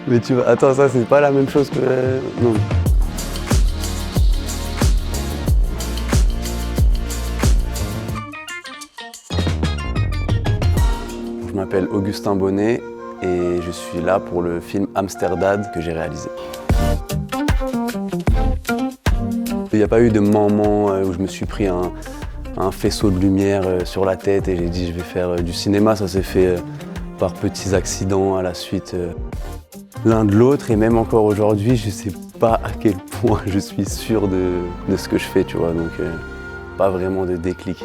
Mais tu vois, attends, ça c'est pas la même chose que... Non. Je m'appelle Augustin Bonnet et je suis là pour le film Amsterdad que j'ai réalisé. Il n'y a pas eu de moment où je me suis pris un faisceau de lumière sur la tête et j'ai dit je vais faire du cinéma. Ça s'est fait par petits accidents à la suite l'un de l'autre, et même encore aujourd'hui je ne sais pas à quel point je suis sûr de ce que je fais, tu vois, donc pas vraiment de déclic.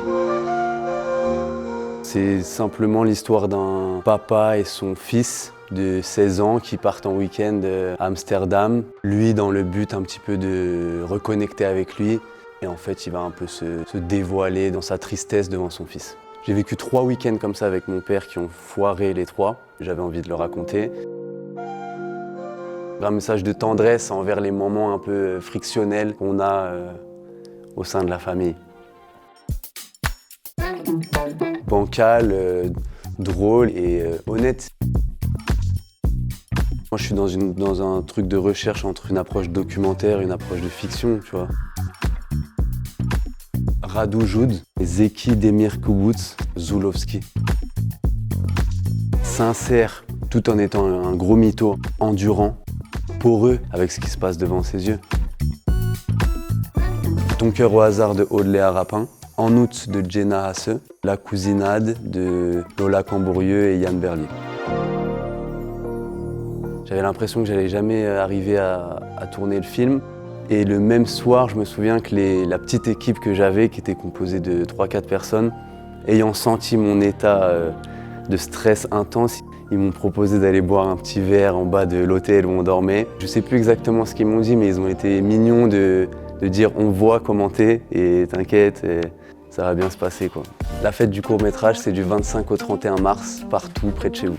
C'est simplement l'histoire d'un papa et son fils de 16 ans qui partent en week-end à Amsterdam. Lui dans le but un petit peu de reconnecter avec lui, et en fait il va un peu se dévoiler dans sa tristesse devant son fils. J'ai vécu 3 week-ends comme ça avec mon père qui ont foiré les 3. J'avais envie de le raconter. Un message de tendresse envers les moments un peu frictionnels qu'on a au sein de la famille. Bancal, drôle et honnête. Moi je suis dans un truc de recherche entre une approche documentaire et une approche de fiction, tu vois. Radu Jude, Zeki Demir Kubuz, Zulawski. Sincère, tout en étant un gros mytho, endurant, poreux avec ce qui se passe devant ses yeux. Ton cœur au hasard de Audley Rapin. En août de Jenna Hasse, La cousinade de Lola Cambourieux et Yann Berlier. J'avais l'impression que j'allais jamais arriver à tourner le film. Et le même soir, je me souviens que la petite équipe que j'avais, qui était composée de 3-4 personnes, ayant senti mon état de stress intense, ils m'ont proposé d'aller boire un petit verre en bas de l'hôtel où on dormait. Je sais plus exactement ce qu'ils m'ont dit, mais ils ont été mignons de dire on voit comment t'es et t'inquiète, et ça va bien se passer, quoi. La fête du court-métrage, c'est du 25 au 31 mars, partout près de chez vous.